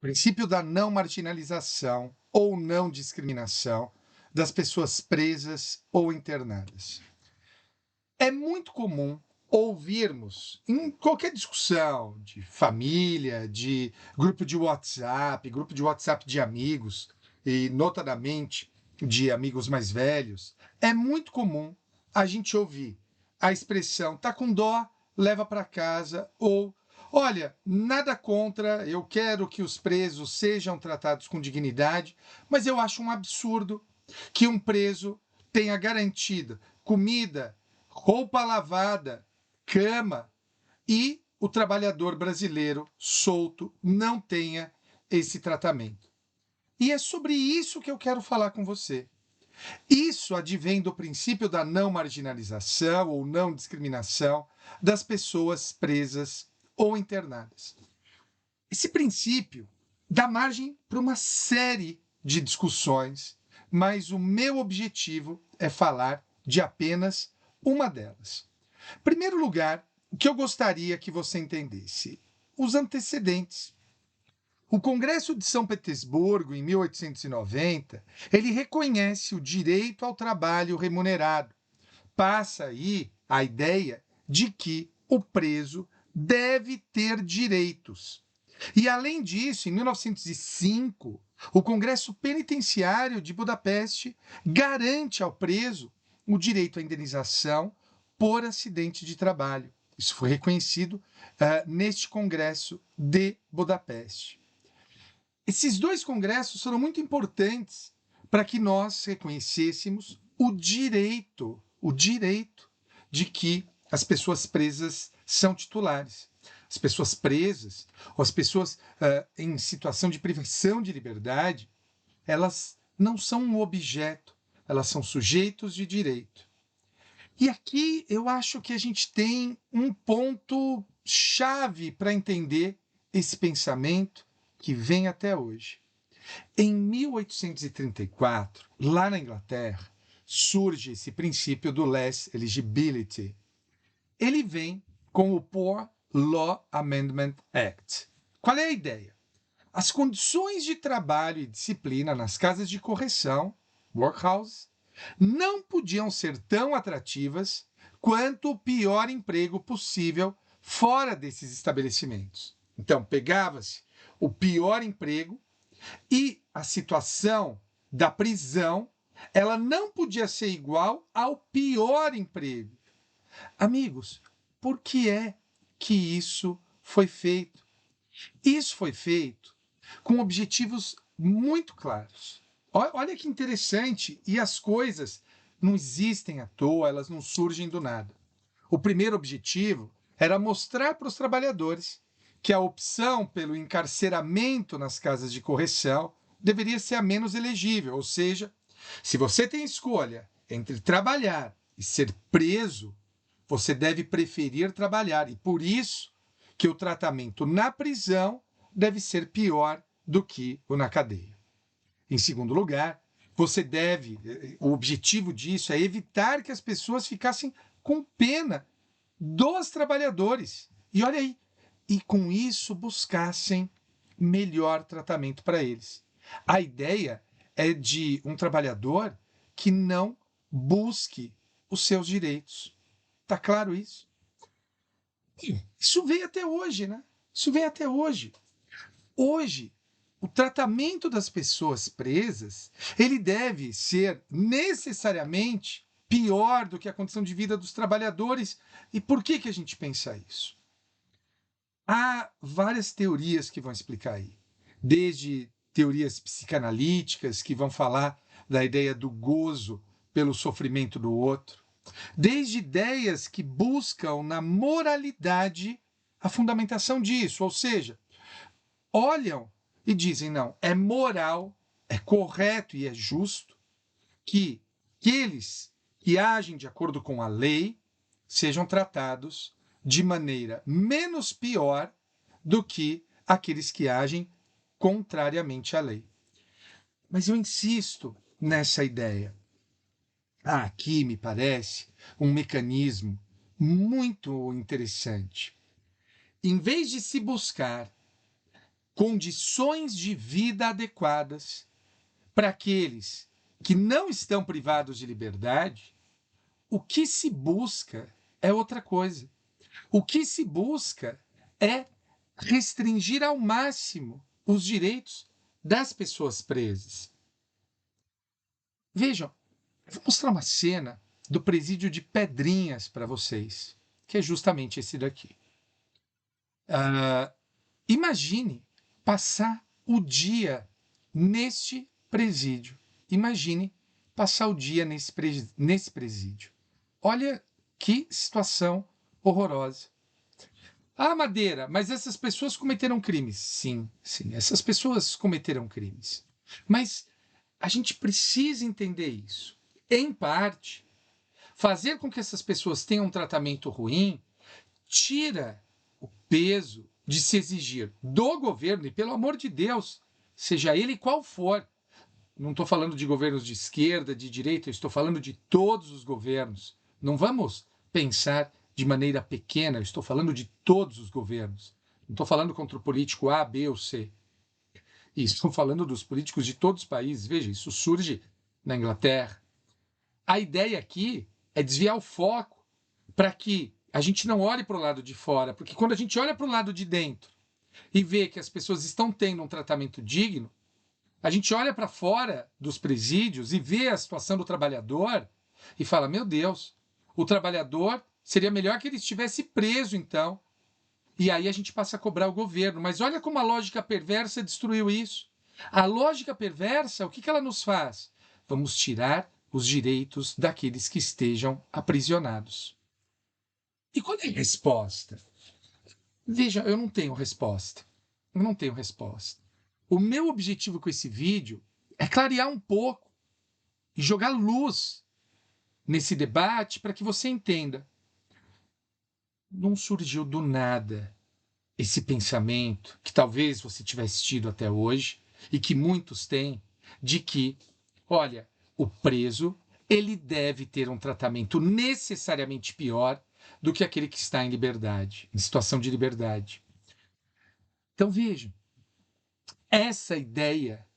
Princípio da não marginalização ou não discriminação das pessoas presas ou internadas. É muito comum ouvirmos em qualquer discussão de família, de grupo de WhatsApp de amigos, e notadamente de amigos mais velhos, é muito comum a gente ouvir a expressão tá com dó, leva para casa ou olha, nada contra, eu quero que os presos sejam tratados com dignidade, mas eu acho um absurdo que um preso tenha garantida comida, roupa lavada, cama e o trabalhador brasileiro solto não tenha esse tratamento. E é sobre isso que eu quero falar com você. Isso advém do princípio da não marginalização ou não discriminação das pessoas presas ou internadas. Esse princípio dá margem para uma série de discussões, mas o meu objetivo é falar de apenas uma delas. Em primeiro lugar, o que eu gostaria que você entendesse? Os antecedentes. O Congresso de São Petersburgo, em 1890, ele reconhece o direito ao trabalho remunerado. Passa aí a ideia de que o preso deve ter direitos. E, além disso, em 1905, o Congresso Penitenciário de Budapeste garante ao preso o direito à indenização por acidente de trabalho. Isso foi reconhecido neste Congresso de Budapeste. Esses dois congressos foram muito importantes para que nós reconhecêssemos o direito de que as pessoas presas são titulares. As pessoas presas, ou as pessoas em situação de privação de liberdade, elas não são um objeto, elas são sujeitos de direito. E aqui eu acho que a gente tem um ponto chave para entender esse pensamento que vem até hoje. Em 1834, lá na Inglaterra, surge esse princípio do less eligibility. Ele vem com o Poor Law Amendment Act. Qual é a ideia? As condições de trabalho e disciplina nas casas de correção, workhouse, não podiam ser tão atrativas quanto o pior emprego possível fora desses estabelecimentos. Então, pegava-se o pior emprego e a situação da prisão, ela não podia ser igual ao pior emprego. Amigos, por que é que isso foi feito? Isso foi feito com objetivos muito claros. Olha que interessante, e as coisas não existem à toa, elas não surgem do nada. O primeiro objetivo era mostrar para os trabalhadores que a opção pelo encarceramento nas casas de correção deveria ser a menos elegível, ou seja, se você tem escolha entre trabalhar e ser preso, você deve preferir trabalhar, e por isso que o tratamento na prisão deve ser pior do que o na cadeia. Em segundo lugar, o objetivo disso é evitar que as pessoas ficassem com pena dos trabalhadores. E olha aí, e com isso buscassem melhor tratamento para eles. A ideia é de um trabalhador que não busque os seus direitos. Tá claro isso? E isso vem até hoje, né? Isso vem até hoje. Hoje, o tratamento das pessoas presas, ele deve ser necessariamente pior do que a condição de vida dos trabalhadores. E por que a gente pensa isso? Há várias teorias que vão explicar aí, desde teorias psicanalíticas que vão falar da ideia do gozo pelo sofrimento do outro, desde ideias que buscam na moralidade a fundamentação disso, ou seja, olham e dizem: não, é moral, é correto e é justo que aqueles que agem de acordo com a lei sejam tratados de maneira menos pior do que aqueles que agem contrariamente à lei. Mas eu insisto nessa ideia. Há aqui, me parece, um mecanismo muito interessante. Em vez de se buscar condições de vida adequadas para aqueles que não estão privados de liberdade, o que se busca é outra coisa. O que se busca é restringir ao máximo os direitos das pessoas presas. Vejam, eu vou mostrar uma cena do presídio de Pedrinhas para vocês, que é justamente esse daqui. Imagine passar o dia neste presídio. Imagine passar o dia nesse presídio. Olha que situação horrorosa. Ah, Madeira, mas essas pessoas cometeram crimes. Sim, sim, essas pessoas cometeram crimes. Mas a gente precisa entender isso. Em parte, fazer com que essas pessoas tenham um tratamento ruim tira o peso de se exigir do governo, e pelo amor de Deus, seja ele qual for, não estou falando de governos de esquerda, de direita, eu estou falando de todos os governos. Não vamos pensar de maneira pequena, eu estou falando de todos os governos. Não estou falando contra o político A, B ou C. E estou falando dos políticos de todos os países. Veja, isso surge na Inglaterra. A ideia aqui é desviar o foco para que a gente não olhe para o lado de fora, porque quando a gente olha para o lado de dentro e vê que as pessoas estão tendo um tratamento digno, a gente olha para fora dos presídios e vê a situação do trabalhador e fala, meu Deus, o trabalhador seria melhor que ele estivesse preso então. E aí a gente passa a cobrar o governo. Mas olha como a lógica perversa destruiu isso. A lógica perversa, o que ela nos faz? Vamos tirar os direitos daqueles que estejam aprisionados. E qual é a resposta? Veja, eu não tenho resposta. Eu não tenho resposta. O meu objetivo com esse vídeo é clarear um pouco e jogar luz nesse debate para que você entenda. Não surgiu do nada esse pensamento que talvez você tivesse tido até hoje e que muitos têm, de que, olha, o preso ele deve ter um tratamento necessariamente pior do que aquele que está em liberdade, em situação de liberdade. Então vejam, essa ideia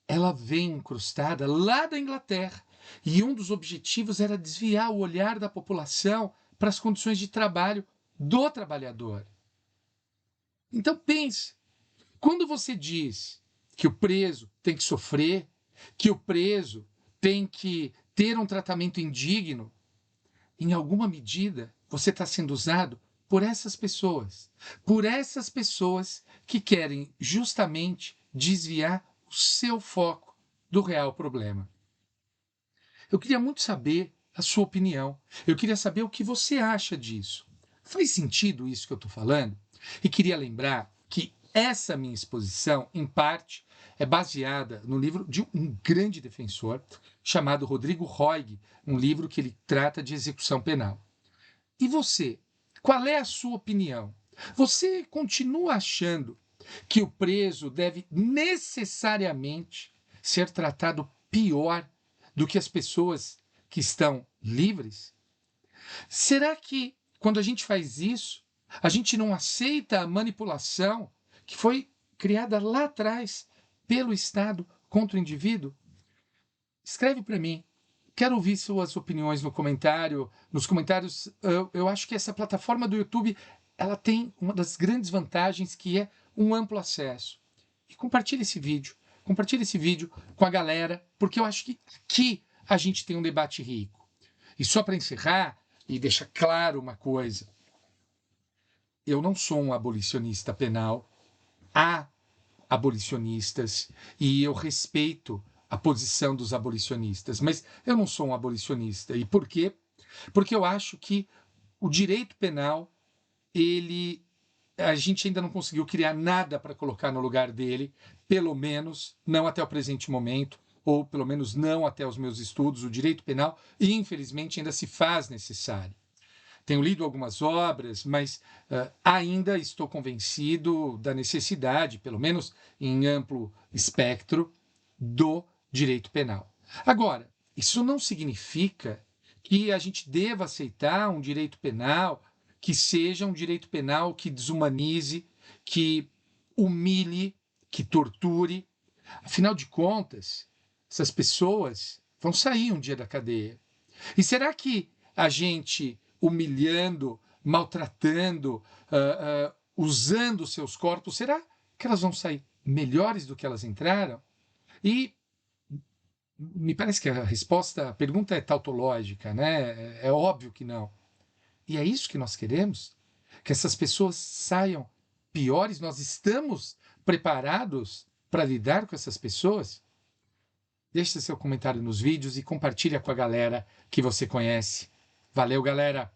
ela vem incrustada lá da Inglaterra e um dos objetivos era desviar o olhar da população para as condições de trabalho do trabalhador. Então pense, quando você diz que o preso tem que sofrer, que o preso tem que ter um tratamento indigno, em alguma medida você está sendo usado por essas pessoas que querem justamente desviar o seu foco do real problema. Eu queria muito saber a sua opinião. Eu queria saber o que você acha disso. Faz sentido isso que eu estou falando? E queria lembrar que essa minha exposição, em parte, é baseada no livro de um grande defensor chamado Rodrigo Roig, um livro que ele trata de execução penal. E você? Qual é a sua opinião? Você continua achando que o preso deve necessariamente ser tratado pior do que as pessoas que estão livres? Será que, quando a gente faz isso, a gente não aceita a manipulação que foi criada lá atrás pelo Estado contra o indivíduo? Escreve para mim. Quero ouvir suas opiniões no comentário. Nos comentários, eu acho que essa plataforma do YouTube ela tem uma das grandes vantagens que é um amplo acesso. E compartilhe esse vídeo. Compartilhe esse vídeo com a galera, porque eu acho que aqui a gente tem um debate rico. E só para encerrar e deixar claro uma coisa, eu não sou um abolicionista penal. Há abolicionistas e eu respeito a posição dos abolicionistas, mas eu não sou um abolicionista. E por quê? Porque eu acho que o direito penal, a gente ainda não conseguiu criar nada para colocar no lugar dele, pelo menos não até o presente momento, ou pelo menos não até os meus estudos. O direito penal, infelizmente, ainda se faz necessário. Tenho lido algumas obras, mas ainda estou convencido da necessidade, pelo menos em amplo espectro, do direito penal. Agora, isso não significa que a gente deva aceitar um direito penal que seja um direito penal que desumanize, que humilhe que torture. Afinal de contas, essas pessoas vão sair um dia da cadeia. E será que a gente humilhando, maltratando, usando seus corpos, será que elas vão sair melhores do que elas entraram? E me parece que a pergunta é tautológica, né? É óbvio que não. E é isso que nós queremos? Que essas pessoas saiam piores? Nós estamos preparados para lidar com essas pessoas? Deixe seu comentário nos vídeos e compartilha com a galera que você conhece. Valeu, galera!